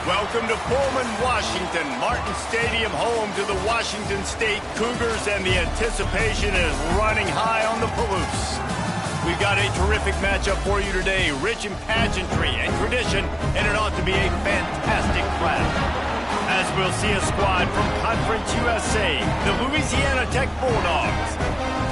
Welcome to Pullman, Washington. Martin Stadium, home to the Washington State Cougars, and the anticipation is running high on the Palouse. We've got a terrific matchup for you today, rich in pageantry and tradition, and it ought to be a fantastic crowd. As we'll see a squad from Conference USA, the Louisiana Tech Bulldogs,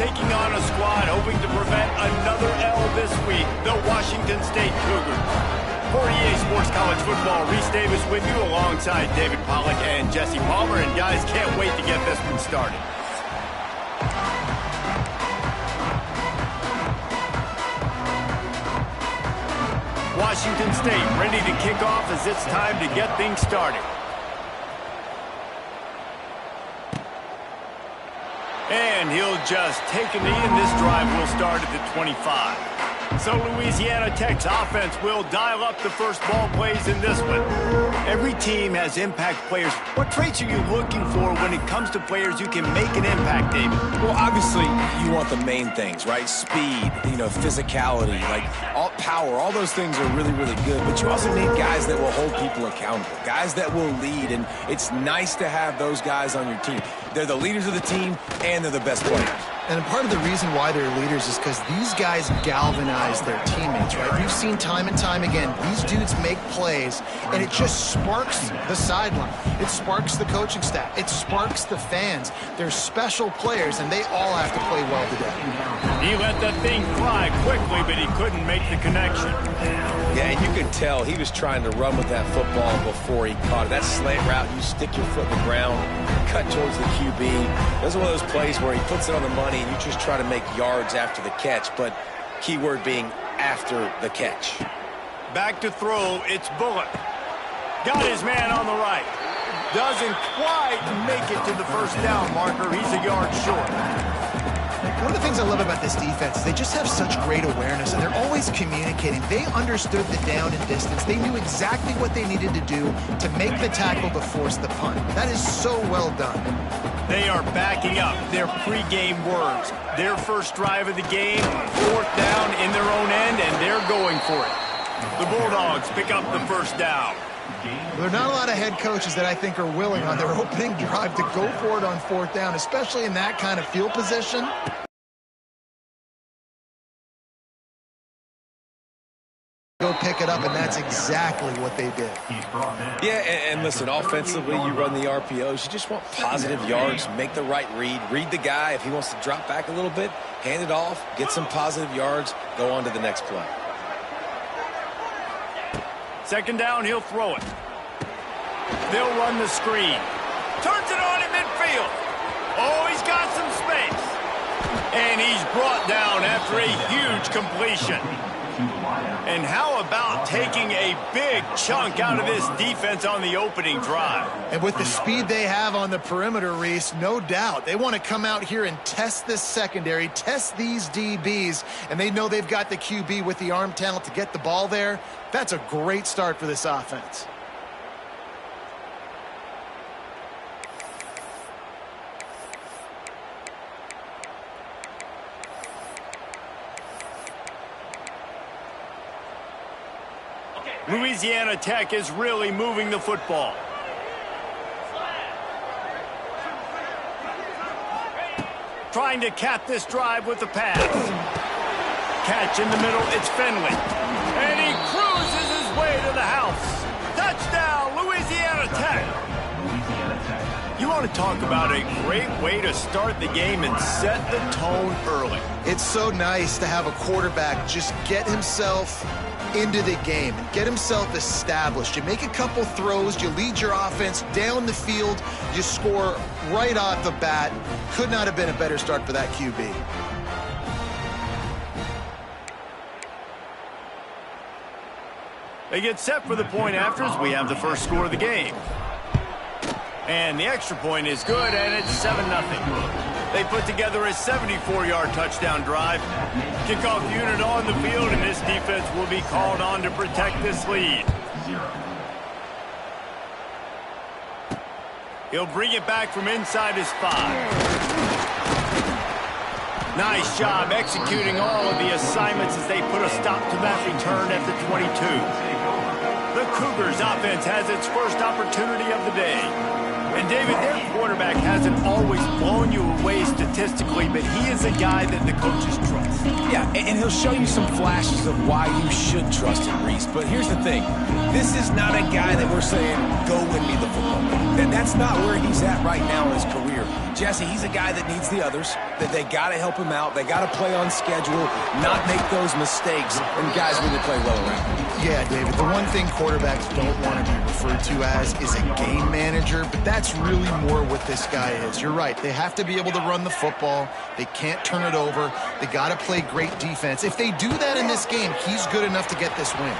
taking on a squad hoping to prevent another L this week, the Washington State Cougars. For EA Sports College Football, Reese Davis with you alongside David Pollack and Jesse Palmer. And guys, can't wait to get this one started. Washington State ready to kick off as it's time to get things started. And he'll just take a knee, and this drive will start at the 25. So Louisiana Tech's offense will dial up the first ball plays in this one. Every team has impact players. What traits are you looking for when it comes to players who can make an impact, David? Well, obviously, you want the main things, right? Speed, physicality, all power. All those things are really, really good. But you also need guys that will hold people accountable, guys that will lead. And it's nice to have those guys on your team. They're the leaders of the team, and they're the best players. And part of the reason why they're leaders is because these guys galvanize their teammates, right? We've seen time and time again, these dudes make plays, and it just sparks the sideline. It sparks the coaching staff. It sparks the fans. They're special players, and they all have to play well today. He let that thing fly quickly, but he couldn't make the connection. Yeah, and you could tell he was trying to run with that football before he caught it. That slant route, you stick your foot in the ground, cut towards the QB. Those are one of those plays where he puts it on the money and you just try to make yards after the catch, but keyword being after the catch. Back to throw, it's Bullock. Got his man on the right. Doesn't quite make it to the first down marker. He's a yard short. One of the things I love about this defense is they just have such great awareness, and they're always communicating. They understood the down and distance. They knew exactly what they needed to do to make the tackle to force the punt. That is so well done. They are backing up their pregame words. Their first drive of the game, fourth down in their own end, and they're going for it. The Bulldogs pick up the first down. There are not a lot of head coaches that I think are willing on their opening drive to go for it on fourth down, especially in that kind of field position. Go pick it up, and that's exactly what they did. Yeah, and listen, offensively, you run the RPOs. You just want positive yards, make the right read the guy. If he wants to drop back a little bit, hand it off, get some positive yards, go on to the next play. Second down, he'll throw it. They'll run the screen. Turns it on in midfield. Oh, he's got some space. And he's brought down after a huge completion. And how about taking a big chunk out of this defense on the opening drive? And with the speed they have on the perimeter, Reese, no doubt. They want to come out here and test this secondary, test these DBs, and they know they've got the QB with the arm talent to get the ball there. That's a great start for this offense. Louisiana Tech is really moving the football. Trying to cap this drive with the pass. Catch in the middle, it's Finley. And he cruises his way to the house. Touchdown, Louisiana Tech. You want to talk about a great way to start the game and set the tone early. It's so nice to have a quarterback just get himself into the game and get himself established. You make a couple throws, you lead your offense down the field, you score right off the bat. Could not have been a better start for that QB. They get set for the point afters. We have the first score of the game. And the extra point is good, and it's 7-0. They put together a 74-yard touchdown drive. Kickoff unit on the field, and this defense will be called on to protect this lead. He'll bring it back from inside his 5. Nice job executing all of the assignments as they put a stop to that return at the 22. The Cougars offense has its first opportunity of the day. And David, their quarterback hasn't always blown you away statistically, but he is a guy that the coaches trust. Yeah, and he'll show you some flashes of why you should trust him, Reese. But here's the thing. This is not a guy that we're saying, go win me the football game. That's not where he's at right now in his career. Jesse, he's a guy that needs the others, that they got to help him out. They got to play on schedule, not make those mistakes, and guys really play well around him. Yeah, David, the one thing quarterbacks don't want to be referred to as is a game manager, but that's really more what this guy is. You're right. They have to be able to run the football. They can't turn it over. They got to play great defense. If they do that in this game, he's good enough to get this win.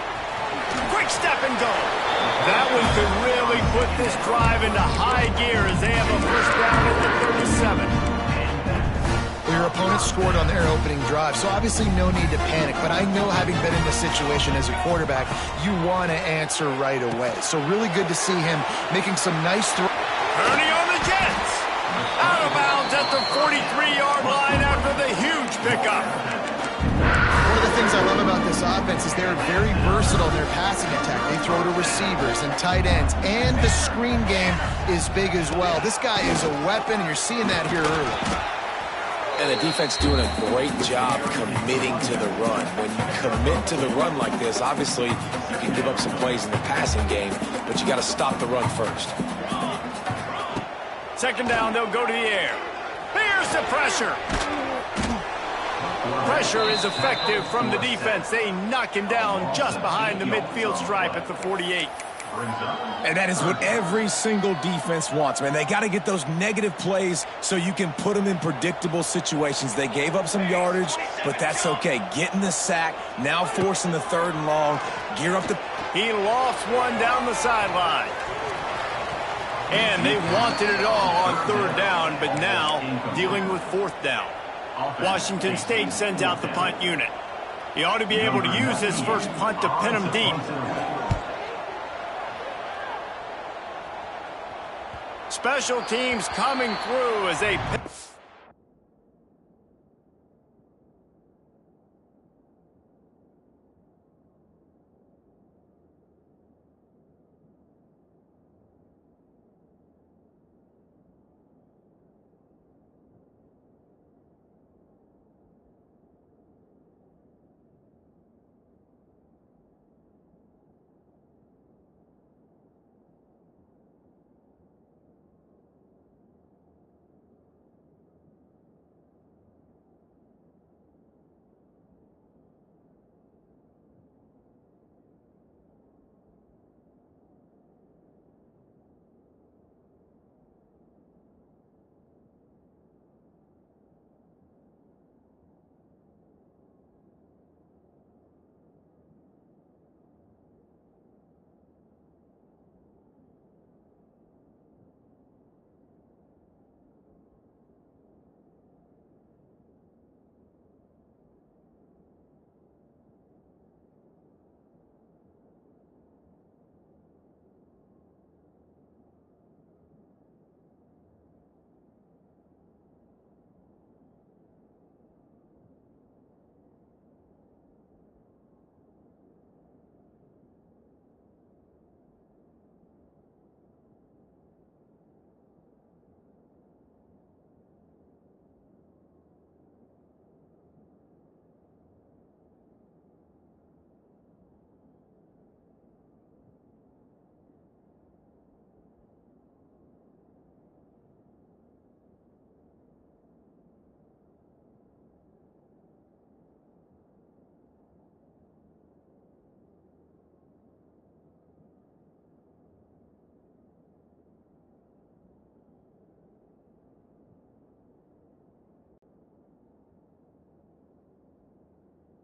Quick step and go. That one could really put this drive into high gear as they have a first down at the 37. Your opponent scored on their opening drive, so obviously no need to panic. But I know, having been in this situation as a quarterback, you want to answer right away. So really good to see him making some nice throws. Purdy on the Jets. Out of bounds at the 43-yard line after the huge pickup. One of the things I love about this offense is they're very versatile in their passing attack. They throw to receivers and tight ends, and the screen game is big as well. This guy is a weapon, and you're seeing that here early. And the defense doing a great job committing to the run. When you commit to the run like this, obviously you can give up some plays in the passing game, but you got to stop the run first. Second down, they'll go to the air. Here's the pressure. Pressure is effective from the defense. They knock him down just behind the midfield stripe at the 48. And that is what every single defense wants, man. They got to get those negative plays so you can put them in predictable situations. They gave up some yardage, but that's okay. Getting the sack, now forcing the 3rd and long. Gear up the... He lost one down the sideline. And they wanted it all on 3rd down, but now dealing with 4th down. Washington State sends out the punt unit. He ought to be able to use his first punt to pin him deep. Special teams coming through as they...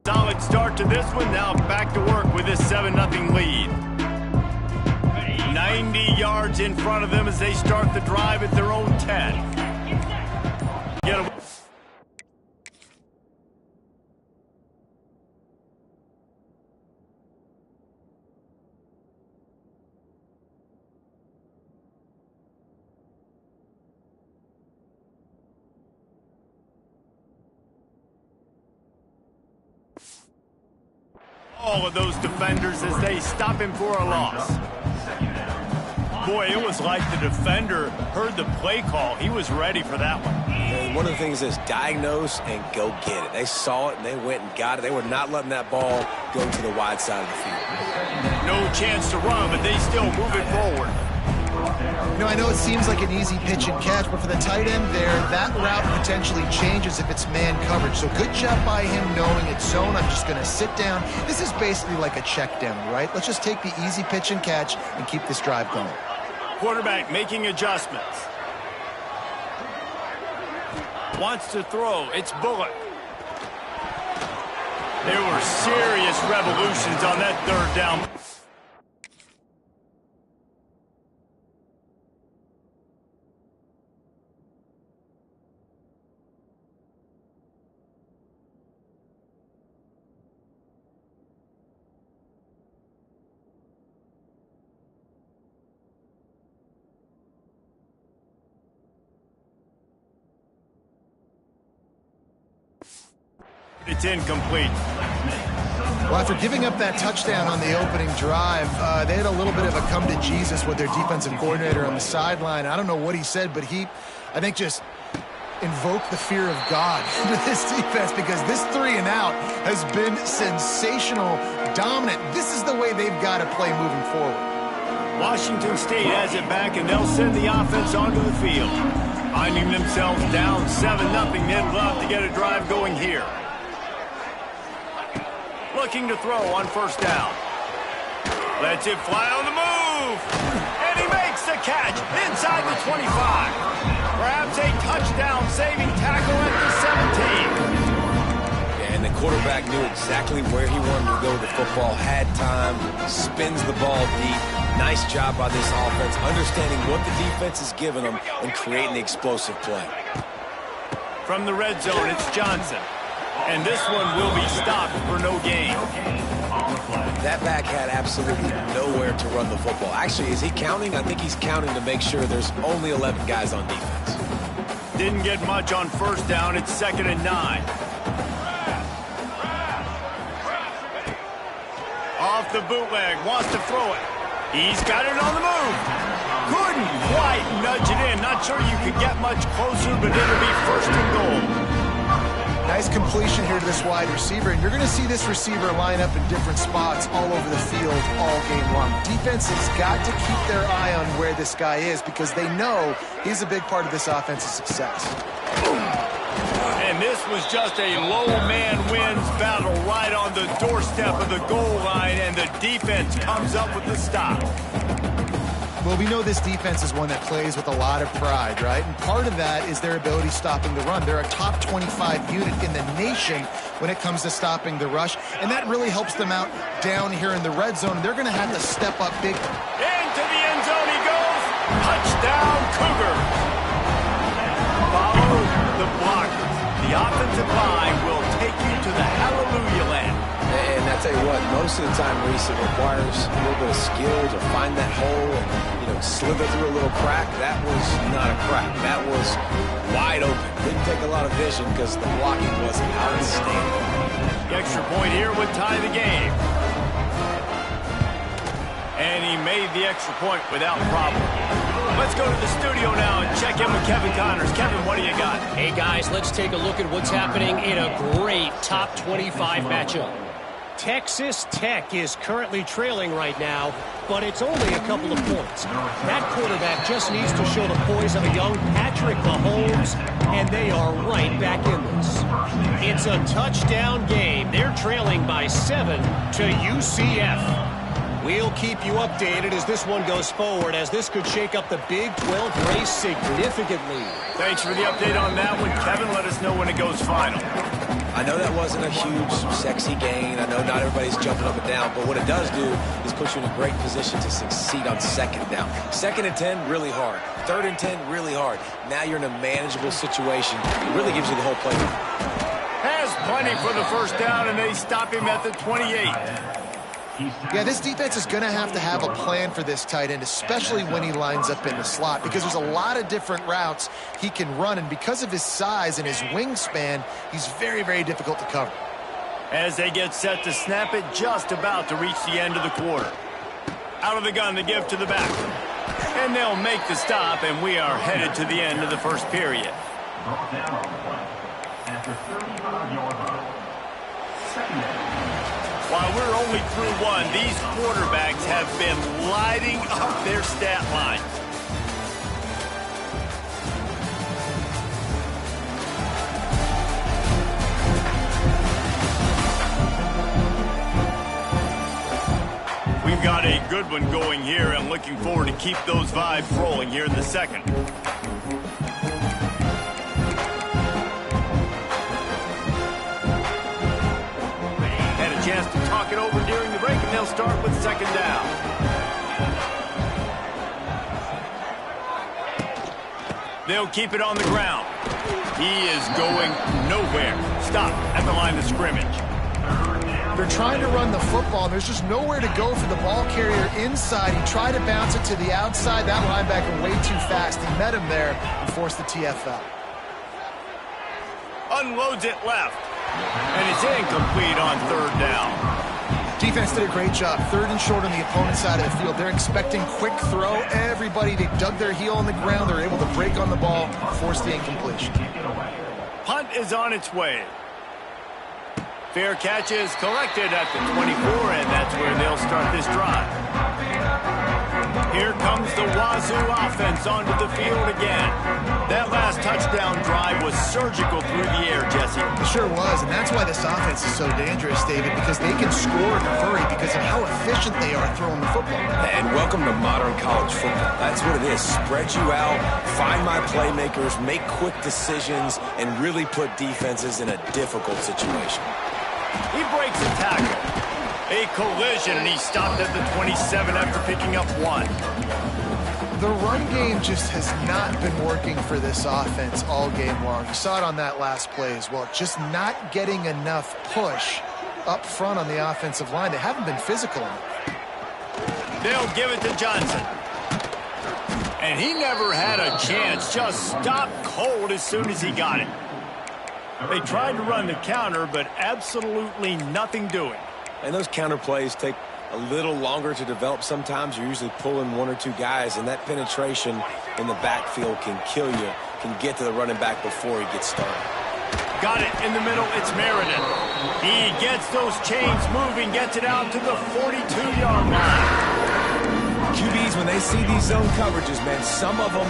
Solid start to this one. Now back to work with this 7-0 lead. 90 yards in front of them as they start the drive at their own 10. Get a All of those defenders as they stop him for a loss. Boy, it was like the defender heard the play call. He was ready for that one. And one of the things is diagnose and go get it. They saw it and they went and got it. They were not letting that ball go to the wide side of the field. No chance to run, but they still move it forward. You know, I know it seems like an easy pitch and catch, but for the tight end there, that route potentially changes if it's man coverage. So good job by him knowing it's zone. I'm just going to sit down. This is basically like a check down, right? Let's just take the easy pitch and catch and keep this drive going. Quarterback making adjustments. Wants to throw. It's Bullock. There were serious revolutions on that third down. It's incomplete. Well, after giving up that touchdown on the opening drive, they had a little bit of a come to Jesus with their defensive coordinator on the sideline. I don't know what he said, but he, I think, just invoked the fear of God into this defense, because this 3 and out has been sensational, dominant. This is the way they've got to play moving forward. Washington State has it back, and they'll send the offense onto the field. Finding themselves down 7-0, they'd love to get a drive going here. Looking to throw on first down. Lets it fly on the move. And he makes the catch inside the 25. Grabs a touchdown-saving tackle at the 17. Yeah, and the quarterback knew exactly where he wanted to go with the football, had time, spins the ball deep. Nice job by this offense, understanding what the defense is giving them and creating the explosive play. From the red zone, it's Johnson. And this one will be stopped for no gain. That back had absolutely nowhere to run the football. Actually, is he counting? I think he's counting to make sure there's only 11 guys on defense. Didn't get much on first down. It's 2nd and 9. Off the bootleg. Wants to throw it. He's got it on the move. Couldn't quite nudge it in. Not sure you could get much closer, but it'll be 1st and goal. Nice completion here to this wide receiver, and you're going to see this receiver line up in different spots all over the field all game long. Defense has got to keep their eye on where this guy is, because they know he's a big part of this offense's success. And this was just a low man wins battle right on the doorstep of the goal line, and the defense comes up with the stop. Well, we know this defense is one that plays with a lot of pride, right? And part of that is their ability stopping the run. They're a top 25 unit in the nation when it comes to stopping the rush, and that really helps them out down here in the red zone. They're going to have to step up big. Into the end zone he goes. Touchdown, Cougar. Follow the blockers. The offensive line will take you to the hallelujah land. And I tell you what, most of the time, Reese, it requires a little bit of skill to find that hole and, slither through a little crack. That was not a crack. That was wide open. Didn't take a lot of vision because the blocking was outstanding. The extra point here would tie the game. And he made the extra point without problem. Let's go to the studio now and check in with Kevin Connors. Kevin, what do you got? Hey, guys, let's take a look at what's happening in a great top 25 matchup. Texas Tech is currently trailing right now, but it's only a couple of points. That quarterback just needs to show the poise of a young Patrick Mahomes, and they are right back in this. It's a touchdown game. They're trailing by 7 to UCF. We'll keep you updated as this one goes forward, as this could shake up the Big 12 race significantly. Thanks for the update on that one. Kevin, let us know when it goes final. I know that wasn't a huge, sexy gain. I know not everybody's jumping up and down, but what it does do is put you in a great position to succeed on 2nd down. 2nd and 10, really hard. 3rd and 10, really hard. Now you're in a manageable situation. It really gives you the whole playbook. Has plenty for the first down, and they stop him at the 28. Yeah, this defense is going to have a plan for this tight end, especially when he lines up in the slot, because there's a lot of different routes he can run, and because of his size and his wingspan, he's very, very difficult to cover. As they get set to snap it, just about to reach the end of the quarter. Out of the gun to give to the back. And they'll make the stop, and we are headed to the end of the first period. While we're only through one, these quarterbacks have been lighting up their stat lines. We've got a good one going here, and looking forward to keep those vibes rolling here in the second. Had a chance to talk it over during the break, and they'll start with second down. They'll keep it on the ground. He is going nowhere. Stop at the line of scrimmage. They're trying to run the football. There's just nowhere to go for the ball carrier inside. He tried to bounce it to the outside. That linebacker way too fast. He met him there and forced the TFL. Unloads it left. And it's incomplete on third down. Defense did a great job. Third and short on the opponent's side of the field. They're expecting quick throw. Everybody, they dug their heel on the ground. They're able to break on the ball, force the incompletion. Punt is on its way. Fair catch is collected at the 24, and that's where they'll start this drive. Here comes the Wazoo offense onto the field again. That last touchdown drive was surgical through the air, Jesse. It sure was, and that's why this offense is so dangerous, David, because they can score in a hurry because of how efficient they are throwing the football. And welcome to modern college football. That's what it is. Spread you out, find my playmakers, make quick decisions, and really put defenses in a difficult situation. He breaks a tackle. A collision, and he stopped at the 27 after picking up one. The run game just has not been working for this offense all game long. You saw it on that last play as well. Just not getting enough push up front on the offensive line. They haven't been physical enough. They'll give it to Johnson. And he never had a chance. Just stopped cold as soon as he got it. They tried to run the counter, but absolutely nothing doing. And those counter plays take a little longer to develop sometimes. You're usually pulling one or two guys, and that penetration in the backfield can kill you, can get to the running back before he gets started. Got it in the middle. It's Meriden. He gets those chains moving, gets it out to the 42-yard line. QBs, when they see these zone coverages, man, some of them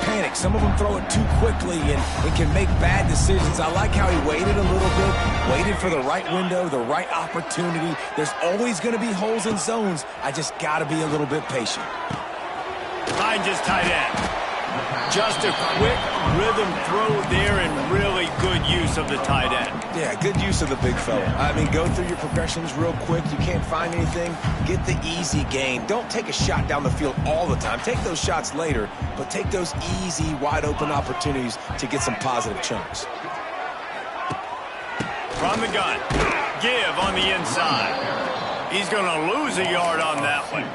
panic. Some of them throw it too quickly and can make bad decisions. I like how he waited a little bit, waited for the right window, the right opportunity. There's always going to be holes in zones. I just got to be a little bit patient. Behind his tight end. Just a quick rhythm throw there and really good use of the tight end. Yeah, good use of the big fella. I mean, go through your progressions real quick. You can't find anything, get the easy gain. Don't take a shot down the field all the time. Take those shots later, but take those easy, wide-open opportunities to get some positive chunks. From the gun. Give on the inside. He's going to lose a yard on that one.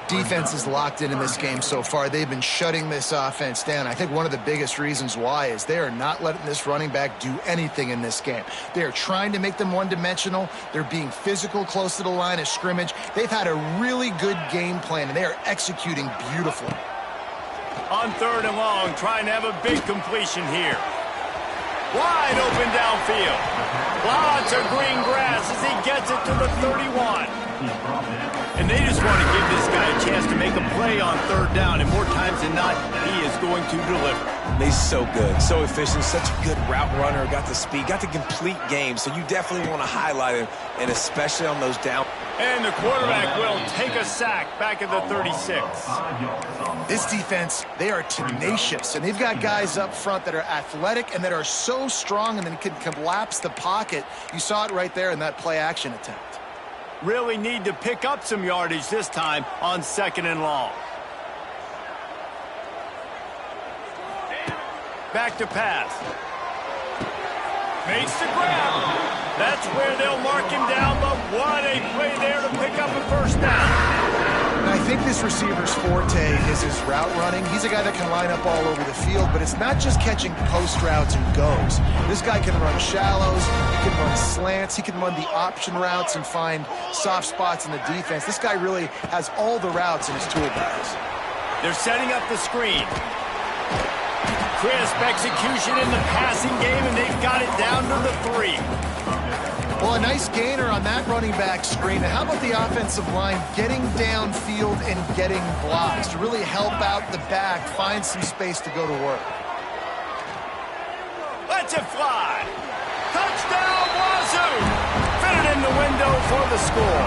Defense is locked in this game so far. They've been shutting this offense down. I think one of the biggest reasons why is they are not letting this running back do anything in this game. They are trying to make them one-dimensional. They're being physical close to the line of scrimmage. They've had a really good game plan, and they are executing beautifully. On third and long, trying to have a big completion here. Wide open downfield. Lots of green grass as he gets it to the 31. And they just want to give this guy a chance to make a play on third down, and more times than not, he is going to deliver. He's so good, so efficient, such a good route runner, got the speed, got the complete game, so you definitely want to highlight him, and especially on those down. And the quarterback will take a sack back at the 36. This defense, they are tenacious, and they've got guys up front that are athletic and that are so strong and then can collapse the pocket. You saw it right there in that play-action attempt. Really need to pick up some yardage this time on second and long. Back to pass. Makes the grab. That's where they'll mark him down, but what a play there to pick up a first down. And I think this receiver's forte is his route running. He's a guy that can line up all over the field, but it's not just catching post routes and goes. This guy can run shallows, he can run slants, he can run the option routes and find soft spots in the defense. This guy really has all the routes in his toolbox. They're setting up the screen. Crisp execution in the passing game, and they've got it down to the 3. Well, a nice gainer on that running back screen. How about the offensive line getting downfield and getting blocks to really help out the back, find some space to go to work? Let's it fly. Touchdown, Wazoo! Fit it in the window for the score.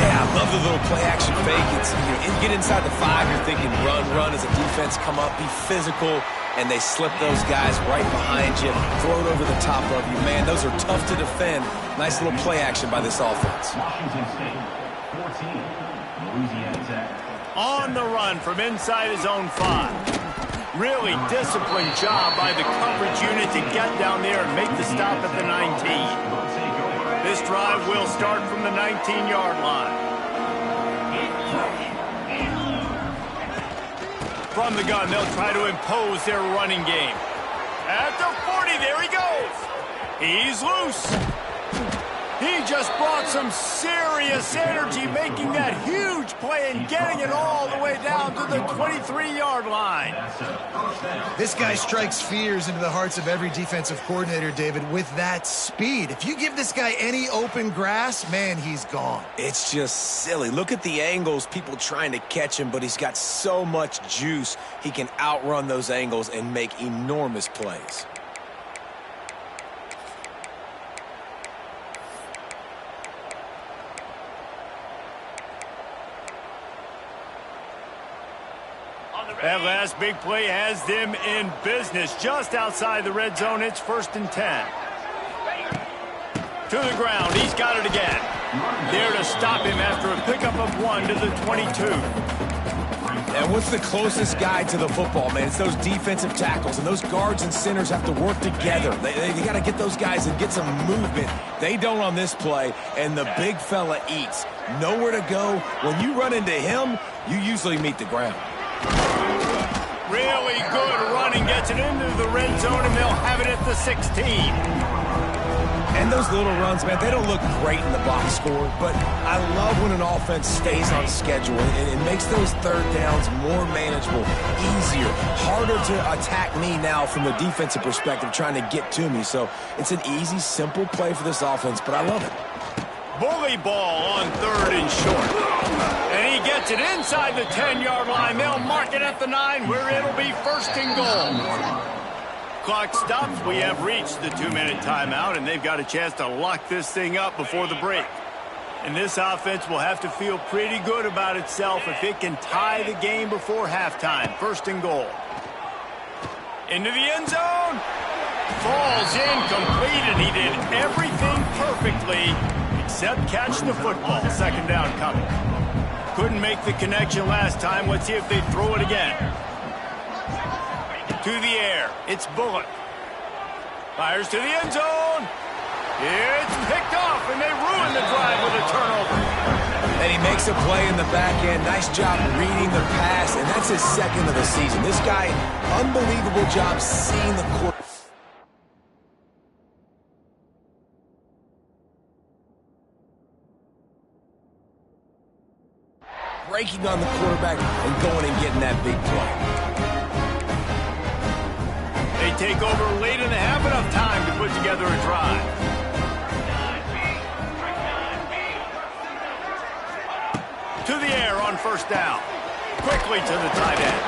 Yeah, I love the little play-action fake. It's, you get inside the 5, you're thinking run as a defense, come up, be physical, and they slip those guys right behind you, throw it over the top of you. Man, those are tough to defend. Nice little play action by this offense. Washington State, 14, Louisiana Tech. On the run from inside his own 5. Really disciplined job by the coverage unit to get down there and make the stop at the 19. This drive will start from the 19-yard line. From the gun, they'll try to impose their running game. At the 40, there he goes. He's loose. He just brought some serious energy, making that huge play and getting it all the way down to the 23-yard line. This guy strikes fears into the hearts of every defensive coordinator, David, with that speed. If you give this guy any open grass, man, he's gone. It's just silly. Look at the angles, people trying to catch him, but he's got so much juice. He can outrun those angles and make enormous plays. That last big play has them in business. Just outside the red zone, it's 1st and 10. To the ground, he's got it again. There to stop him after a pickup of 1 to the 22. And what's the closest guy to the football, man? It's those defensive tackles, and those guards and centers have to work together. They got to get those guys and get some movement. They don't on this play, and the big fella eats. Nowhere to go. When you run into him, you usually meet the ground. Really good running, gets it into the red zone, and they'll have it at the 16. And those little runs, man, they don't look great in the box score, but I love when an offense stays on schedule and it makes those third downs more manageable, easier, harder to attack me now from the defensive perspective trying to get to me. So it's an easy, simple play for this offense, but I love it. Bully ball on 3rd and short. And he gets it inside the 10-yard line. They'll mark it at the 9 where it'll be 1st and goal. Clock stops. We have reached the 2-minute timeout, and they've got a chance to lock this thing up before the break. And this offense will have to feel pretty good about itself if it can tie the game before halftime. 1st and goal. Into the end zone. Falls incomplete, and he did everything perfectly except catch the football. 2nd down coming. Couldn't make the connection last time. Let's see if they throw it again. To the air. It's Bullock. Fires to the end zone. It's picked off, and they ruin the drive with a turnover. And he makes a play in the back end. Nice job reading the pass, and that's his 2nd of the season. This guy, unbelievable job seeing the court. Breaking on the quarterback and going and getting that big play. They take over late in the half, enough time to put together a drive. To the air on 1st down. Quickly to the tight end.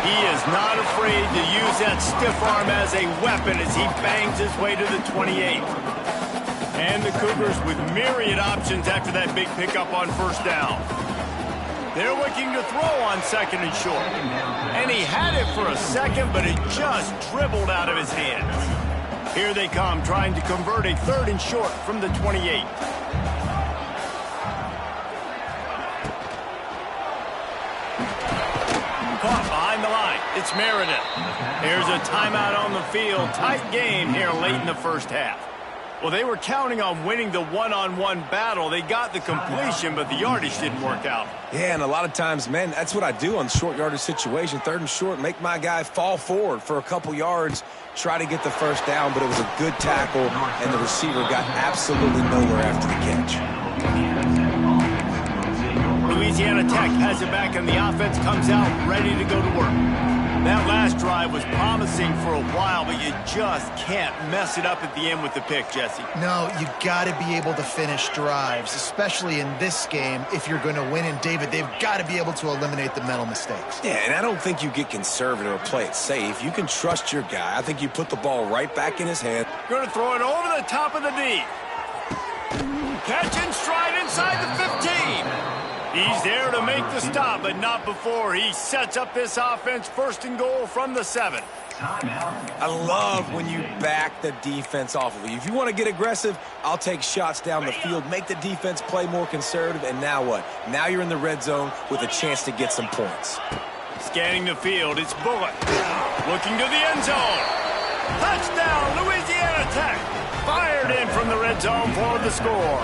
He is not afraid to use that stiff arm as a weapon as he bangs his way to the 28. And the Cougars with myriad options after that big pickup on 1st down. They're looking to throw on 2nd and short. And he had it for a second, but it just dribbled out of his hands. Here they come, trying to convert a 3rd and short from the 28. Caught behind the line. It's Meredith. Here's a timeout on the field. Tight game here late in the 1st half. Well, they were counting on winning the one-on-one battle. They got the completion, but the yardage didn't work out. Yeah, and a lot of times, man, that's what I do on short yardage situation. 3rd and short, make my guy fall forward for a couple yards, try to get the first down, but it was a good tackle, and the receiver got absolutely nowhere after the catch. Louisiana Tech has it back, and the offense comes out ready to go to work. That last drive was promising for a while, but you just can't mess it up at the end with the pick, Jesse. No, you got to be able to finish drives, especially in this game if you're going to win. And, David, they've got to be able to eliminate the mental mistakes. Yeah, and I don't think you get conservative or play it safe. You can trust your guy. I think you put the ball right back in his hand. Going to throw it over the top of the D. Catch and stride inside the 15. He's there to make the stop, but not before he sets up this offense 1st and goal from the 7. I love when you back the defense off of you. If you want to get aggressive, I'll take shots down the field, make the defense play more conservative, and now what? Now you're in the red zone with a chance to get some points. Scanning the field, it's Bullock. Looking to the end zone. Touchdown, Louisiana Tech. Fired in from the red zone for the score.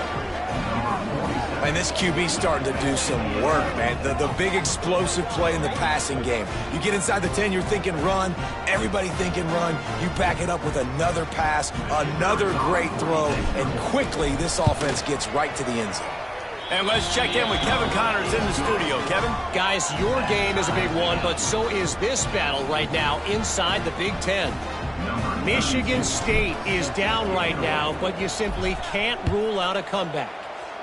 And this QB's starting to do some work, man. The big explosive play in the passing game. You get inside the 10, you're thinking run. Everybody thinking run. You back it up with another pass, another great throw, and quickly this offense gets right to the end zone. And let's check in with Kevin Connors in the studio. Kevin? Guys, your game is a big one, but so is this battle right now inside the Big Ten. Michigan State is down right now, but you simply can't rule out a comeback.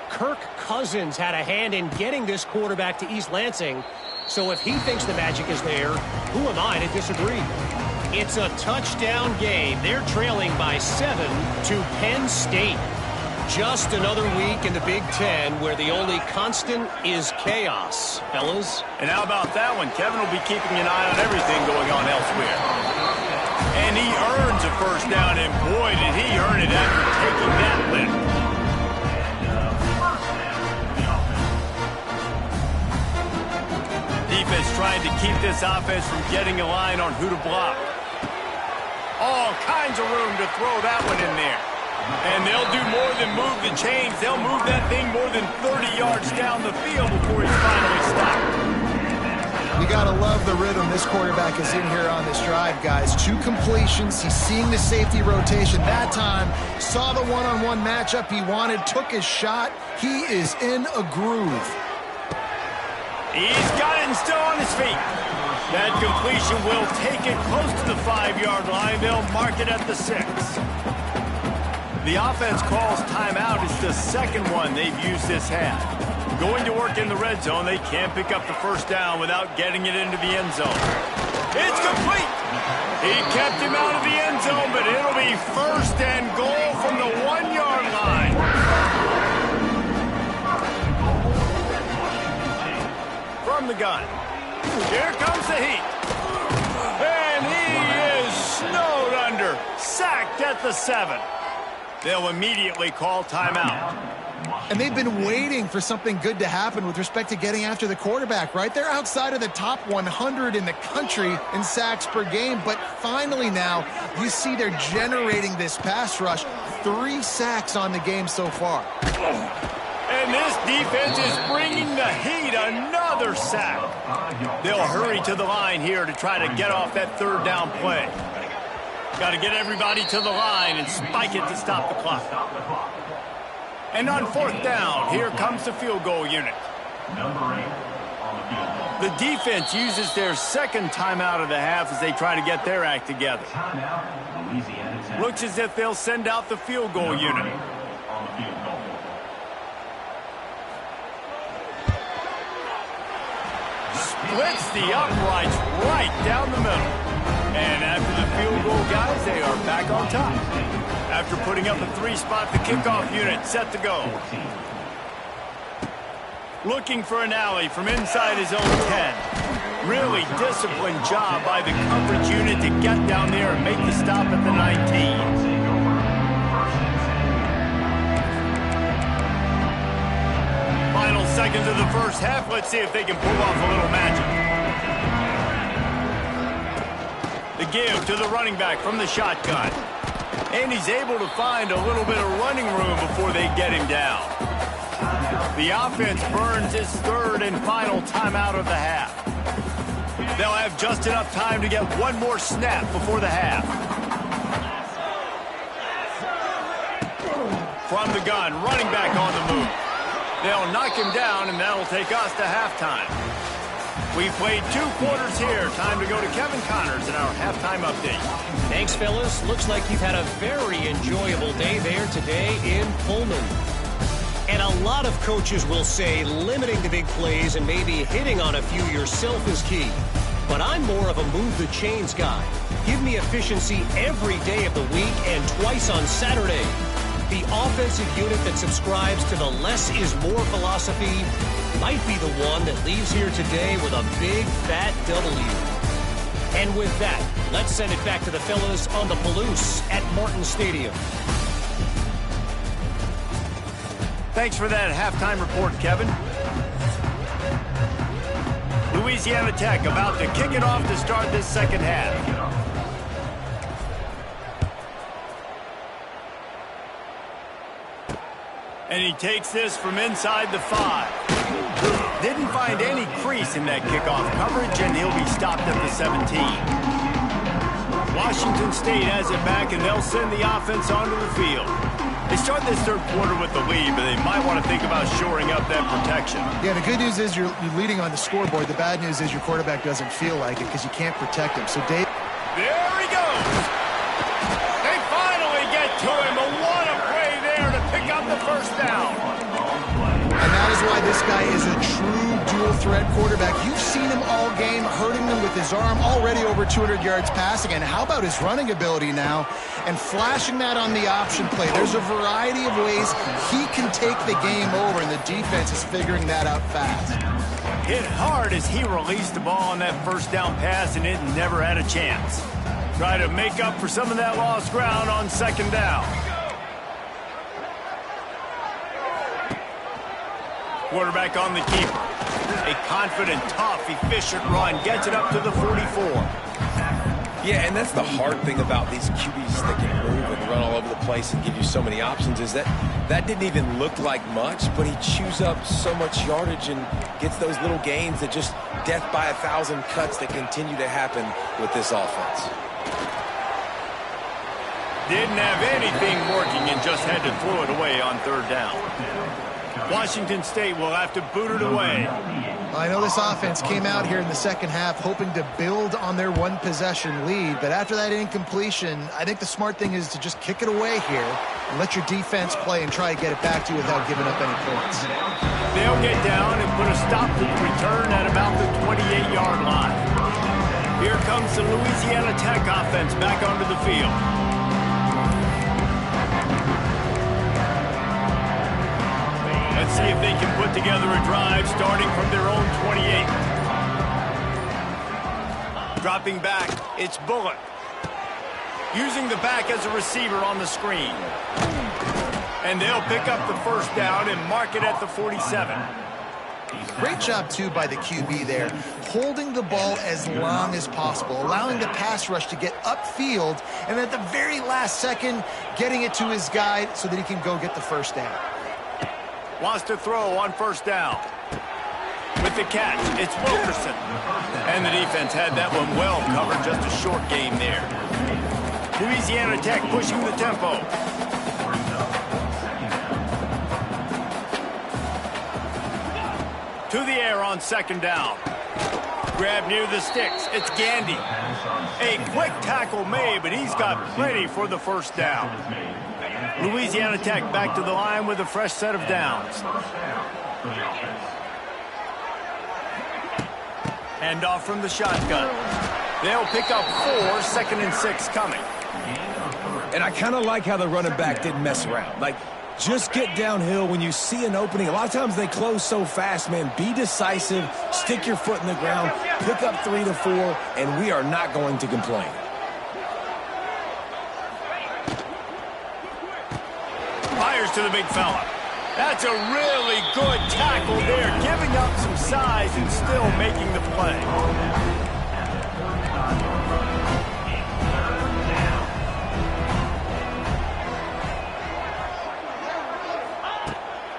Kirk Cousins had a hand in getting this quarterback to East Lansing, so if he thinks the magic is there, who am I to disagree? It's a touchdown game. They're trailing by 7 to Penn State. Just another week in the Big Ten where the only constant is chaos, fellas. And how about that one? Kevin will be keeping an eye on everything going on elsewhere. And he earns a first down, and boy, did he earn it after taking that lift. Defense trying to keep this offense from getting a line on who to block. All kinds of room to throw that one in there. And they'll do more than move the chains. They'll move that thing more than 30 yards down the field before he's finally stopped. You got to love the rhythm this quarterback is in here on this drive, guys. 2 completions. He's seeing the safety rotation. That time, saw the one-on-one matchup he wanted, took his shot. He is in a groove. He's got it and still on his feet. That completion will take it close to the 5-yard line. They'll mark it at the 6. The offense calls timeout. It's the second one they've used this half. Going to work in the red zone. They can't pick up the first down without getting it into the end zone. It's complete. He kept him out of the end zone, but it'll be 1st and goal from the 1-yard line. From the gun. Here comes the heat. And he is snowed under. Sacked at the 7. They'll immediately call timeout. And they've been waiting for something good to happen with respect to getting after the quarterback, right? They're outside of the top 100 in the country in sacks per game, but finally now you see they're generating this pass rush. 3 sacks on the game so far. And this defense is bringing the heat. Another sack. They'll hurry to the line here to try to get off that 3rd down play. Got to get everybody to the line and spike it to stop the clock. And on 4th down, here comes the field goal unit. The defense uses their second timeout of the half as they try to get their act together. Looks as if they'll send out the field goal unit. Splits the uprights right down the middle. And after the field goal, guys, they are back on top. After putting up a 3-spot, the kickoff unit set to go. Looking for an alley from inside his own 10. Really disciplined job by the coverage unit to get down there and make the stop at the 19. Final seconds of the first half. Let's see if they can pull off a little magic. The give to the running back from the shotgun. And he's able to find a little bit of running room before they get him down. The offense burns its third and final timeout of the half. They'll have just enough time to get one more snap before the half. From the gun, running back on the move. They'll knock him down, and that'll take us to halftime. We've played 2 quarters here. Time to go to Kevin Connors in our halftime update. Thanks, fellas. Looks like you've had a very enjoyable day there today in Pullman. And a lot of coaches will say limiting the big plays and maybe hitting on a few yourself is key. But I'm more of a move the chains guy. Give me efficiency every day of the week and twice on Saturday. The offensive unit that subscribes to the less is more philosophy might be the one that leaves here today with a big fat W. And with that, let's send it back to the fellas on the Palouse at Martin Stadium. Thanks for that halftime report, Kevin. Louisiana Tech about to kick it off to start this second half. And he takes this from inside the 5. Didn't find any crease in that kickoff coverage, and he'll be stopped at the 17. Washington State has it back, and they'll send the offense onto the field. They start this third quarter with the lead, but they might want to think about shoring up that protection. Yeah, the good news is you're leading on the scoreboard. The bad news is your quarterback doesn't feel like it because you can't protect him. So, Dave. There he goes. They finally get to him. But what a play there to pick up the first down. And that is why this guy is a true dual-threat quarterback. You've seen him all game, hurting them with his arm, already over 200 yards passing. And how about his running ability now? And flashing that on the option play. There's a variety of ways he can take the game over, and the defense is figuring that out fast. Hit hard as he released the ball on that first down pass, and it never had a chance. Try to make up for some of that lost ground on second down. Quarterback on the keeper. A confident, tough, efficient run. Gets it up to the 44. Yeah, and that's the hard thing about these QBs that can move and run all over the place and give you so many options is that didn't even look like much, but he chews up so much yardage and gets those little gains that just death by 1,000 cuts that continue to happen with this offense. Didn't have anything working and just had to throw it away on third down. Washington State will have to boot it away. I know this offense came out here in the second half hoping to build on their one-possession lead, but after that incompletion, I think the smart thing is to just kick it away here and let your defense play and try to get it back to you without giving up any points. They'll get down and put a stop to the return at about the 28-yard line. Here comes the Louisiana Tech offense back onto the field. Let's see if they can put together a drive starting from their own 28. Dropping back, it's Bullock. Using the back as a receiver on the screen. And they'll pick up the first down and mark it at the 47. Great job, too, by the QB there, holding the ball as long as possible, allowing the pass rush to get upfield, and at the very last second, getting it to his guy so that he can go get the first down. Wants to throw on first down. With the catch, it's Wilkerson. And the defense had that one well covered, just a short game there. Louisiana Tech pushing the tempo. To the air on second down. Grab near the sticks. It's Gandy. A quick tackle made, but he's got plenty for the first down. Louisiana Tech back to the line with a fresh set of downs. Hand off from the shotgun. They'll pick up 4, 2nd and 6 coming. And I kind of like how the running back didn't mess around. Like, just get downhill when you see an opening. A lot of times they close so fast, man. Be decisive, stick your foot in the ground, pick up 3 to 4, and we are not going to complain. Fires to the big fella. That's a really good tackle there, giving up some size and still making the play.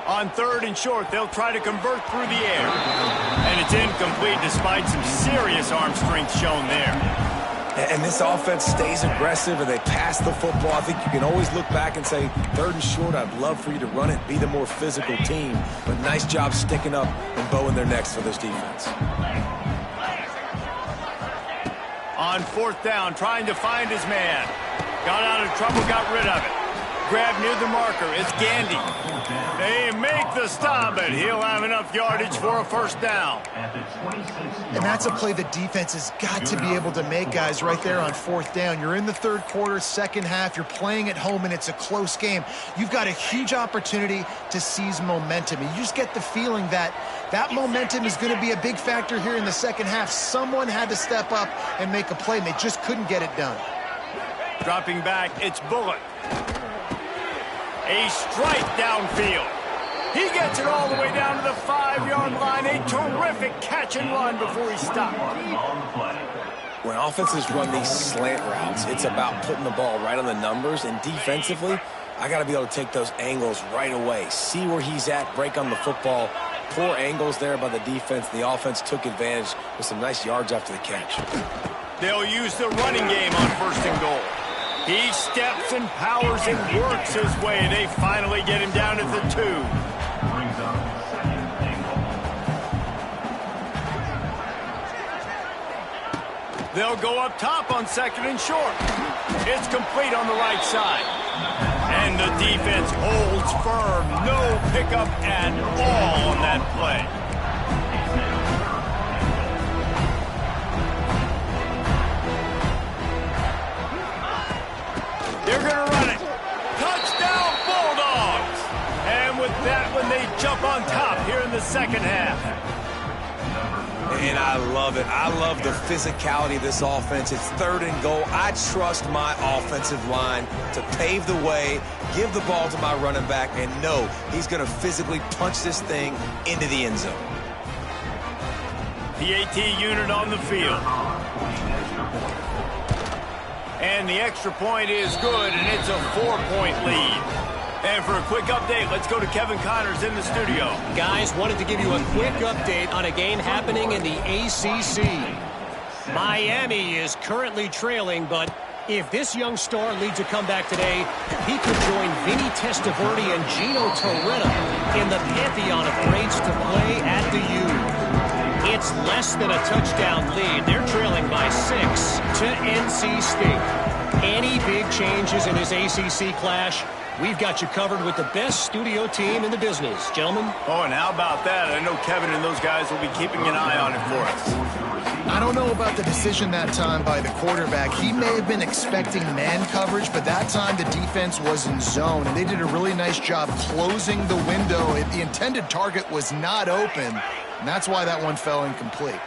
On 3rd and short, they'll try to convert through the air. And it's incomplete despite some serious arm strength shown there. And this offense stays aggressive and they pass the football. I think you can always look back and say, 3rd and short, I'd love for you to run it, be the more physical team. But nice job sticking up and bowing their necks for this defense. On 4th down, trying to find his man. Got out of trouble, got rid of it. Grab near the marker. It's Gandy. They make the stop, and he'll have enough yardage for a 1st down. And that's a play the defense has got to be able to make, guys, right there on 4th down. You're in the 3rd quarter, 2nd half. You're playing at home, and it's a close game. You've got a huge opportunity to seize momentum. And you just get the feeling that that momentum is going to be a big factor here in the 2nd half. Someone had to step up and make a play, and they just couldn't get it done. Dropping back, it's Bullock. A strike downfield. He gets it all the way down to the 5-yard line. A terrific catch and run before he stopped. When offenses run these slant routes, it's about putting the ball right on the numbers. And defensively, I got to be able to take those angles right away. See where he's at, break on the football. Poor angles there by the defense. The offense took advantage with some nice yards after the catch. They'll use the running game on 1st and goal. He steps and powers and works his way. They finally get him down at the 2. They'll go up top on 2nd and short. It's complete on the right side. And the defense holds firm. No pickup at all on that play. They're going to run it. Touchdown, Bulldogs! And with that one, they jump on top here in the 2nd half. And I love it. I love the physicality of this offense. It's 3rd and goal. I trust my offensive line to pave the way, give the ball to my running back, and know he's going to physically punch this thing into the end zone. PAT unit on the field. And the extra point is good, and it's a 4-point lead. And for a quick update, let's go to Kevin Connors in the studio. Guys, wanted to give you a quick update on a game happening in the ACC. Miami is currently trailing, but if this young star leads a comeback today, he could join Vinny Testaverde and Gino Torretta in the pantheon of greats to play at the U. It's less than a touchdown lead. They're trailing by 6 to NC State. Any big changes in his ACC clash? We've got you covered with the best studio team in the business, gentlemen. Oh, and how about that? I know Kevin and those guys will be keeping an eye on it for us. I don't know about the decision that time by the quarterback. He may have been expecting man coverage, but that time the defense was in zone, and they did a really nice job closing the window. The intended target was not open, and that's why that one fell incomplete.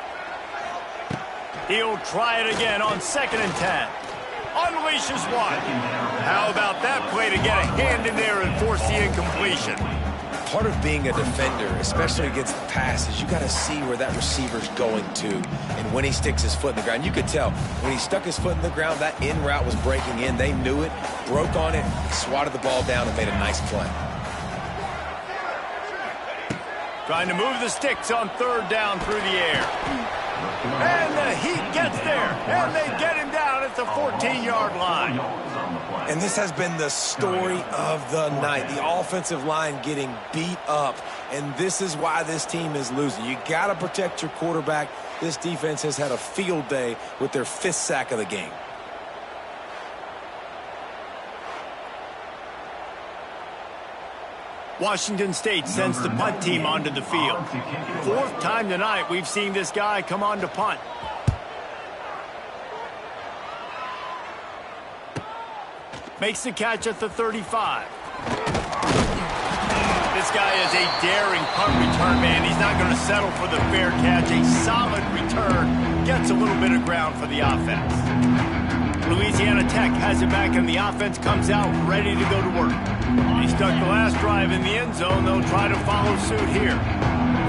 He'll try it again on 2nd and 10. Unleashes one. How about that play to get a hand in there and force the incompletion? Part of being a defender, especially against the pass, is you got to see where that receiver's going to and when he sticks his foot in the ground. You could tell when he stuck his foot in the ground, that in route was breaking in. They knew it, broke on it, swatted the ball down, and made a nice play. Trying to move the sticks on 3rd down through the air. And the Heat gets there, and they get him down at the 14-yard line. And this has been the story of the night. The offensive line getting beat up, and this is why this team is losing. You got to protect your quarterback. This defense has had a field day with their 5th sack of the game. Washington State sends the punt team onto the field. 4th time tonight we've seen this guy come on to punt. Makes the catch at the 35. This guy is a daring punt return man. He's not going to settle for the fair catch. A solid return. Gets a little bit of ground for the offense. Louisiana Tech has it back, and the offense comes out ready to go to work. He stuck the last drive in the end zone. They'll try to follow suit here.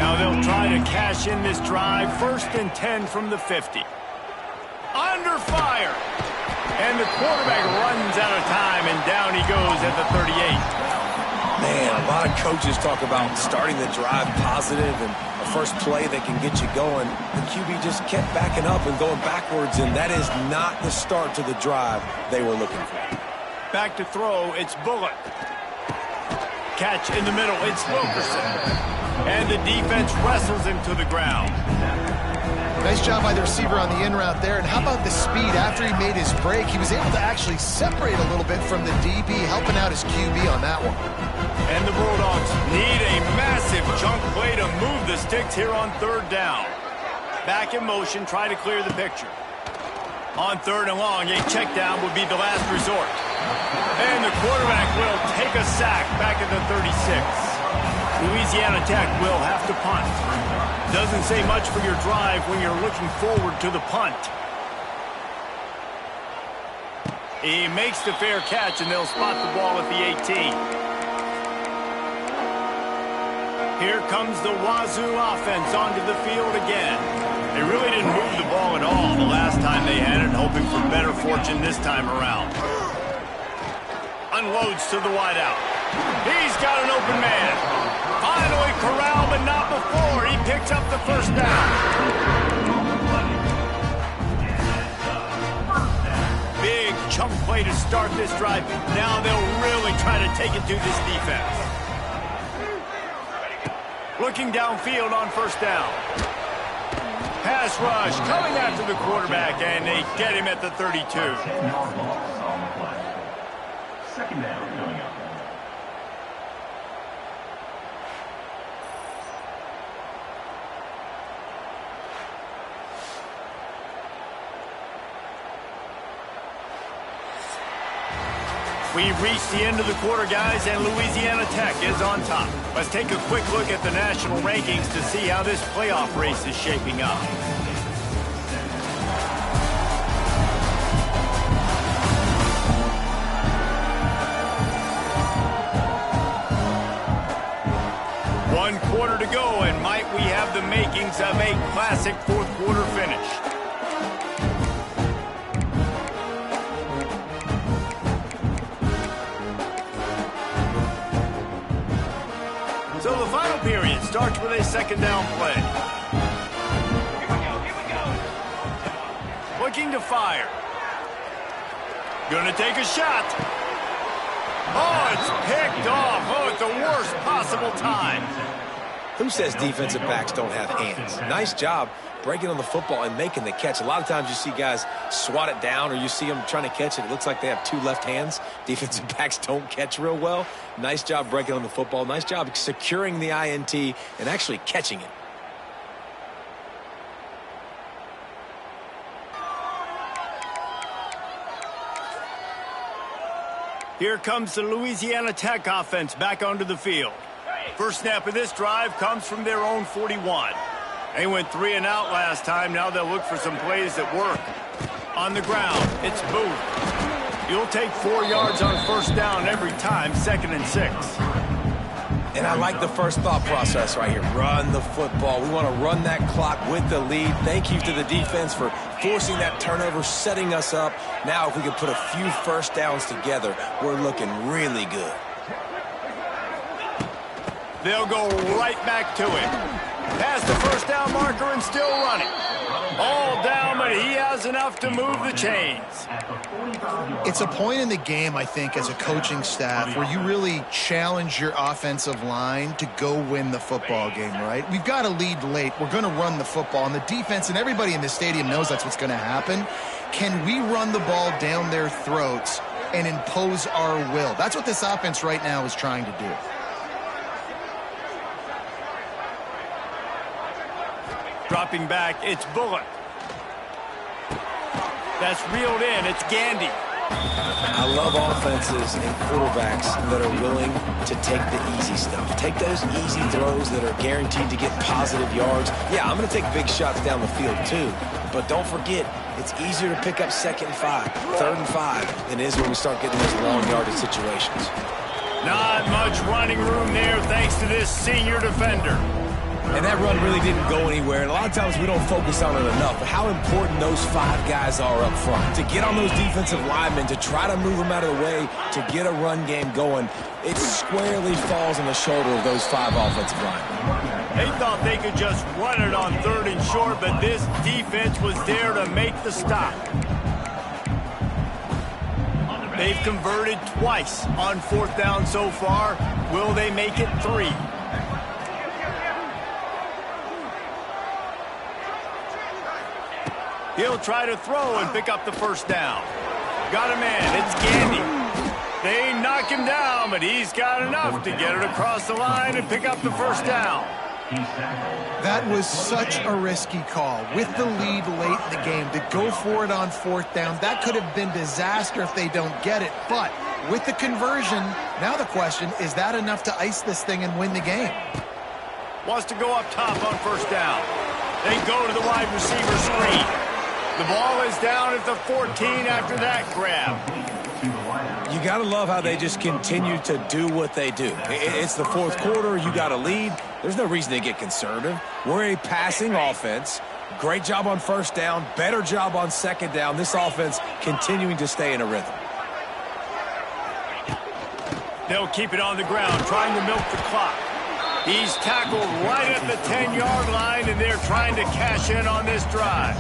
Now they'll try to cash in this drive. 1st and 10 from the 50. Under fire. And the quarterback runs out of time, and down he goes at the 38. Man, a lot of coaches talk about starting the drive positive and a first play that can get you going. The QB just kept backing up and going backwards, and that is not the start to the drive they were looking for. Back to throw, it's Bullock. Catch in the middle, it's Wilkerson. And the defense wrestles him to the ground. Nice job by the receiver on the in route there. And how about the speed after he made his break? He was able to actually separate a little bit from the DB, helping out his QB on that one. And the Bulldogs need a massive chunk play to move the sticks here on third down. Back in motion, try to clear the picture. On third and long, a check down would be the last resort. And the quarterback will take a sack back at the 36. Louisiana Tech will have to punt. Doesn't say much for your drive when you're looking forward to the punt. He makes the fair catch, and they'll spot the ball at the 18. Here comes the Wazoo offense onto the field again. They really didn't move the ball at all the last time they had it, hoping for better fortune this time around. Unloads to the wideout. He's got an open man. Finally corralled, but not before. He picks up the first down. Big chunk play to start this drive. Now they'll really try to take it to this defense. Looking downfield on first down. Pass rush coming after the quarterback, and they get him at the 32. 10-yard loss on the play. Second down coming up. We've reached the end of the quarter, guys, and Louisiana Tech is on top. Let's take a quick look at the national rankings to see how this playoff race is shaping up. One quarter to go, and might we have the makings of a classic fourth quarter finish. So the final period starts with a second down play. Here we go. Looking to fire. Gonna take a shot. Oh, it's picked off. Oh, at the worst possible time. Who says defensive backs don't have hands? Nice job breaking on the football and making the catch. A lot of times you see guys swat it down, or you see them trying to catch it. It looks like they have two left hands. Defensive backs don't catch real well. Nice job breaking on the football. Nice job securing the INT and actually catching it. Here comes the Louisiana Tech offense back onto the field. First snap of this drive comes from their own 41. They went 3 and out last time. Now they'll look for some plays that work. On the ground, it's Booth. You'll take 4 yards on first down every time, 2nd and 6. And I like the first thought process right here. Run the football. We want to run that clock with the lead. Thank you to the defense for forcing that turnover, setting us up. Now if we can put a few first downs together, we're looking really good. They'll go right back to it. Past the first down marker and still running. All down, but he has enough to move the chains. It's a point in the game, I think, as a coaching staff where you really challenge your offensive line to go win the football game, right? We've got to lead late. We're going to run the football, and the defense and everybody in the stadium knows that's what's going to happen. Can we run the ball down their throats and impose our will? That's what this offense right now is trying to do. Dropping back, it's Bullock. That's reeled in, it's Gandy. I love offenses and quarterbacks that are willing to take the easy stuff. Take those easy throws that are guaranteed to get positive yards. Yeah, I'm going to take big shots down the field too, but don't forget, it's easier to pick up 2nd and 5, 3rd and 5 than it is when we start getting those long yardage situations. Not much running room there thanks to this senior defender. And that run really didn't go anywhere. And a lot of times we don't focus on it enough. But how important those 5 guys are up front. To get on those defensive linemen, to try to move them out of the way, to get a run game going, it squarely falls on the shoulder of those 5 offensive linemen. They thought they could just run it on 3rd and short, but this defense was there to make the stop. They've converted twice on 4th down so far. Will they make it 3? He'll try to throw and pick up the 1st down. Got a man. It's Gandy. They knock him down, but he's got enough to get it across the line and pick up the 1st down. That was such a risky call. With the lead late in the game, to go for it on 4th down, that could have been disaster if they don't get it. But with the conversion, now the question, is that enough to ice this thing and win the game? Wants to go up top on 1st down. They go to the wide receiver screen. The ball is down at the 14 after that grab. You got to love how they just continue to do what they do. It's the 4th quarter. You got a lead. There's no reason to get conservative. We're a passing offense. Great job on 1st down. Better job on 2nd down. This offense continuing to stay in a rhythm. They'll keep it on the ground, trying to milk the clock. He's tackled right at the 10-yard line, and they're trying to cash in on this drive.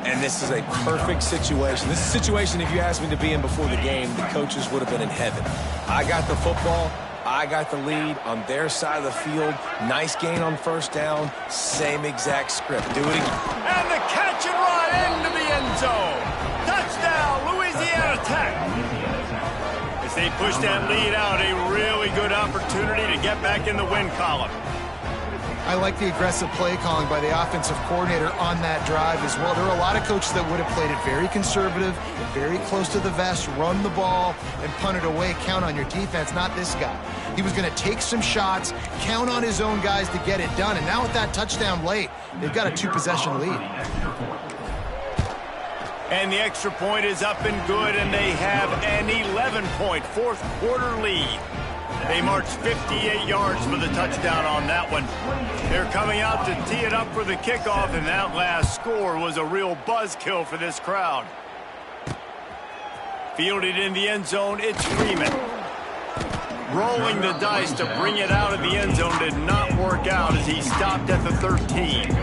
And this is a perfect situation. This is a situation, if you asked me to be in before the game, the coaches would have been in heaven. I got the football. I got the lead on their side of the field. Nice gain on 1st down. Same exact script. Do it again. And the catch and run into the end zone. Touchdown, Louisiana Tech. As they push that lead out, a really good opportunity to get back in the win column. I like the aggressive play calling by the offensive coordinator on that drive as well. There are a lot of coaches that would have played it very conservative, very close to the vest, run the ball, and punt it away. Count on your defense, not this guy. He was going to take some shots, count on his own guys to get it done. And now with that touchdown late, they've got a 2-possession lead. And the extra point is up and good, and they have an 11-point 4th quarter lead. They marched 58 yards for the touchdown on that one. They're coming out to tee it up for the kickoff, and that last score was a real buzzkill for this crowd. Fielded in the end zone, it's Freeman. Rolling the dice to bring it out of the end zone did not work out as he stopped at the 13.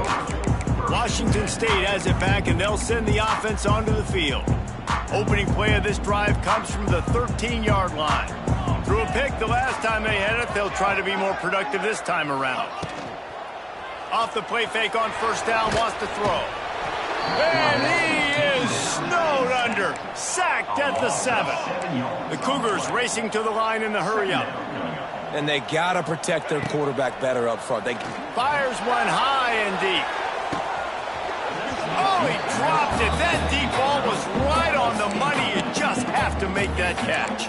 Washington State has it back, and they'll send the offense onto the field. Opening play of this drive comes from the 13-yard line. Threw a pick the last time they had it. They'll try to be more productive this time around. Off the play fake on 1st down, wants to throw. And he is snowed under. Sacked at the 7. The Cougars racing to the line in the hurry-up. And they got to protect their quarterback better up front. They fires one high and deep. Oh, he dropped it. That deep ball was right on the money. You just have to make that catch.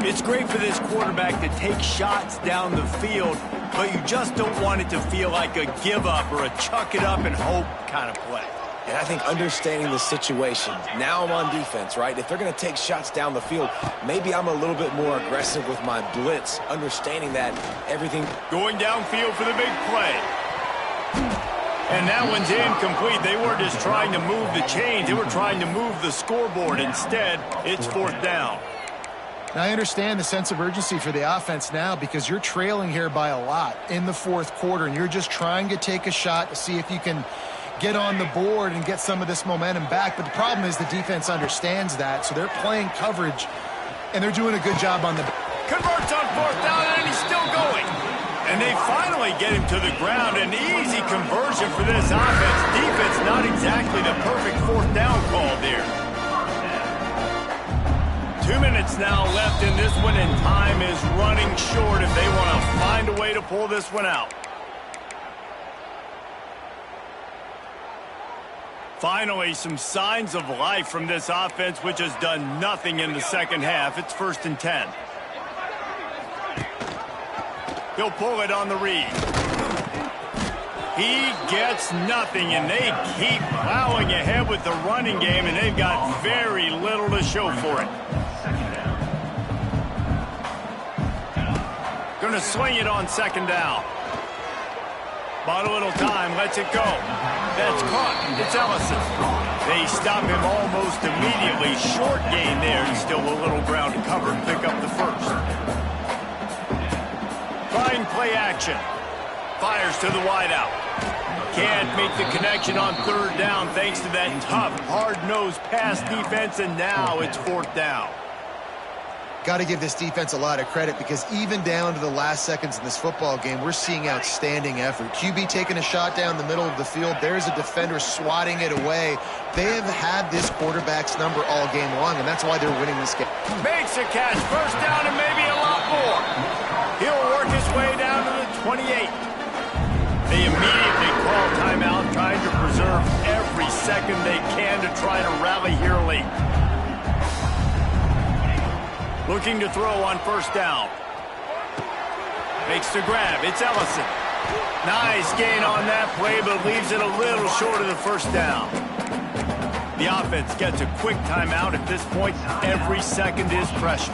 It's great for this quarterback to take shots down the field, but you just don't want it to feel like a give-up or a chuck-it-up and hope kind of play. And I think understanding the situation, now I'm on defense, right? If they're going to take shots down the field, maybe I'm a little bit more aggressive with my blitz, understanding that everything... Going downfield for the big play. And that one's incomplete. They weren't just trying to move the chains. They were trying to move the scoreboard. Instead, it's 4th down. Now, I understand the sense of urgency for the offense now because you're trailing here by a lot in the 4th quarter, and you're just trying to take a shot to see if you can get on the board and get some of this momentum back. But the problem is the defense understands that, so they're playing coverage, and they're doing a good job on the... Converts on 4th down, and he's still going. And they finally get him to the ground. An easy conversion for this offense. Defense not exactly the perfect 4th down call there. 2 minutes now left in this one, and time is running short if they want to find a way to pull this one out. Finally, some signs of life from this offense, which has done nothing in the second half. It's 1st and 10. He'll pull it on the read. He gets nothing, and they keep plowing ahead with the running game, and they've got very little to show for it. Going to swing it on 2nd down. Bought a little time, lets it go. That's caught. It's Ellison. They stop him almost immediately. Short gain there, and still a little ground to cover and pick up the first. Fine play action. Fires to the wideout. Can't make the connection on third down thanks to that tough, hard-nosed pass defense, and now it's fourth down. Got to give this defense a lot of credit because even down to the last seconds in this football game, we're seeing outstanding effort. QB taking a shot down the middle of the field. There's a defender swatting it away. They have had this quarterback's number all game long, and that's why they're winning this game. Makes a catch. First down and maybe a lot more. He'll work his way down to the 28. They immediately call timeout, trying to preserve every second they can to try to rally here late. Looking to throw on first down. Makes the grab. It's Ellison. Nice gain on that play, but leaves it a little short of the first down. The offense gets a quick timeout. At this point, every second is precious.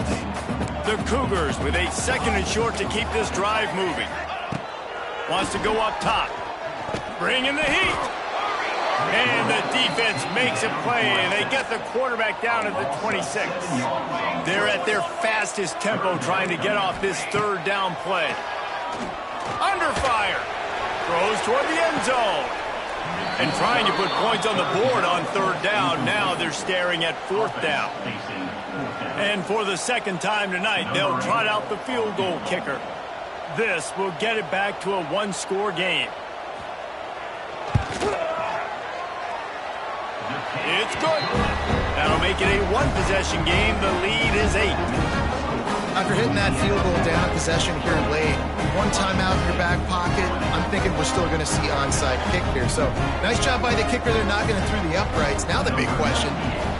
The Cougars with a second and short to keep this drive moving. Wants to go up top. Bring in the heat. And the defense makes a play, and they get the quarterback down at the 26. They're at their fastest tempo trying to get off this third down play. Under fire. Throws toward the end zone. And trying to put points on the board on third down. Now they're staring at fourth down. And for the second time tonight, they'll trot out the field goal kicker. This will get it back to a one-score game. It's good. That'll make it a one-possession game. The lead is 8. After hitting that field goal down possession here late, one timeout in your back pocket, I'm thinking we're still going to see onside kick here. So nice job by the kicker. They're not going to through the uprights. Now the big question,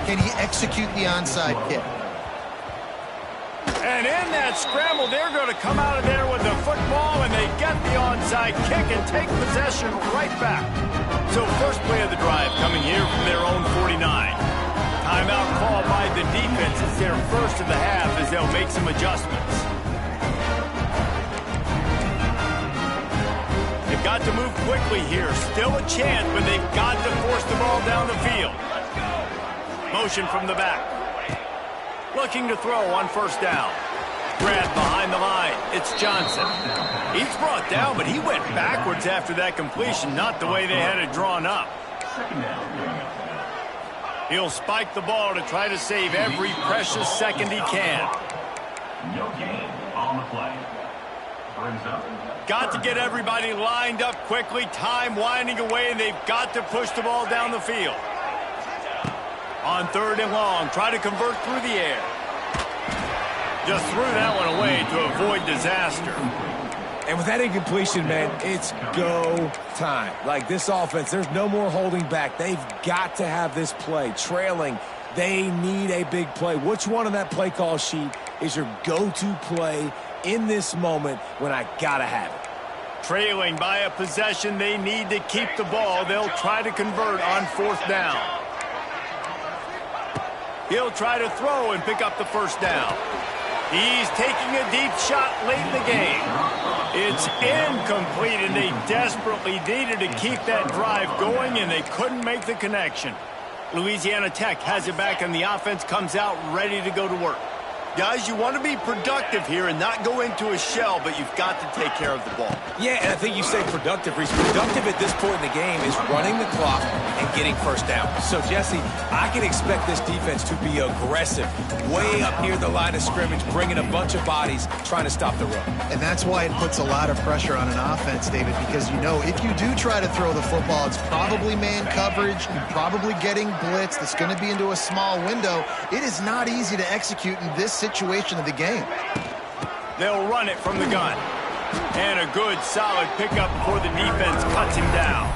can he execute the onside kick? And in that scramble, they're going to come out of there with the football, and they get the onside kick and take possession right back. So first play of the drive coming here from their own 49. Timeout called by the defense. It's their first of the half as they'll make some adjustments. They've got to move quickly here. Still a chance, but they've got to force the ball down the field. Motion from the back. Looking to throw on first down. Grab behind the line. It's Johnson. He's brought down, but he went backwards after that completion, not the way they had it drawn up. He'll spike the ball to try to save every precious second he can. No gain on the play. Brings up. Got to get everybody lined up quickly. Time winding away, and they've got to push the ball down the field. On third and long, try to convert through the air. Just threw that one away to avoid disaster. And with that incompletion, man, it's go time. Like this offense, there's no more holding back. They've got to have this play. Trailing, they need a big play. Which one on that play call sheet is your go-to play in this moment when I gotta have it? Trailing by a possession, they need to keep the ball. They'll try to convert on fourth down. He'll try to throw and pick up the first down. He's taking a deep shot late in the game. It's incomplete, and they desperately needed to keep that drive going, and they couldn't make the connection. Louisiana Tech has it back, and the offense comes out ready to go to work. Guys, you want to be productive here and not go into a shell, but you've got to take care of the ball. Yeah, and I think you say productive, Reese. Productive at this point in the game is running the clock and getting first down. So, Jesse, I can expect this defense to be aggressive, way up near the line of scrimmage, bringing a bunch of bodies, trying to stop the run. And that's why it puts a lot of pressure on an offense, David, because you know if you do try to throw the football, it's probably man coverage, you're probably getting blitz, that's going to be into a small window. It is not easy to execute in this situation of the game. They'll run it from the gun. And a good, solid pickup before the defense cuts him down.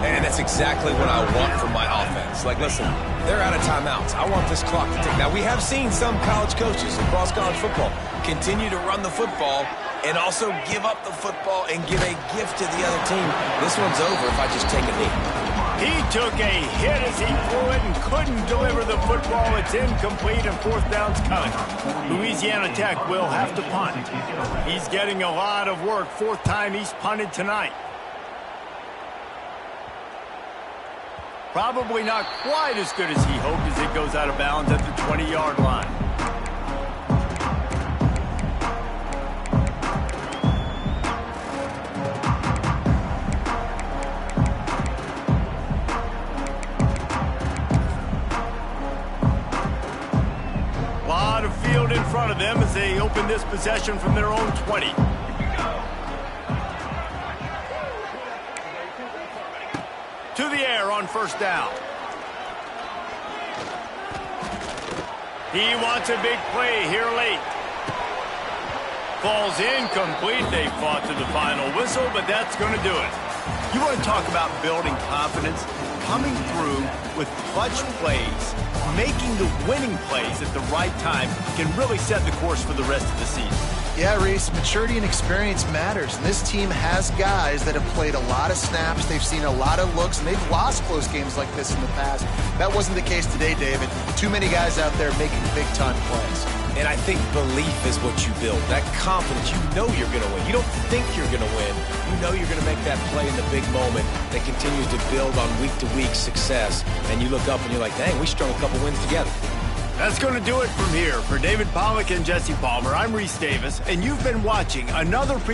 And that's exactly what I want from my offense. Like, listen, they're out of timeouts. I want this clock to tick. Now, we have seen some college coaches across college football continue to run the football and also give up the football and give a gift to the other team. This one's over if I just take a knee. He took a hit as he threw it and couldn't deliver the football. It's incomplete, and fourth down's coming. Louisiana Tech will have to punt. He's getting a lot of work. Fourth time he's punted tonight. Probably not quite as good as he hoped as it goes out of bounds at the 20-yard line. A lot of field in front of them as they open this possession from their own 20. To the air on first down. He wants a big play here late. Falls incomplete. They fought to the final whistle, but that's going to do it. You want to talk about building confidence? Coming through with clutch plays, making the winning plays at the right time can really set the course for the rest of the season. Yeah, Reese, maturity and experience matters, and this team has guys that have played a lot of snaps, they've seen a lot of looks, and they've lost close games like this in the past. That wasn't the case today, David. Too many guys out there making big-time plays. And I think belief is what you build. That confidence, you know you're going to win. You don't think you're going to win. You know you're going to make that play in the big moment that continues to build on week-to-week success. And you look up and you're like, dang, we strung a couple wins together. That's going to do it from here. For David Pollack and Jesse Palmer, I'm Reese Davis, and you've been watching another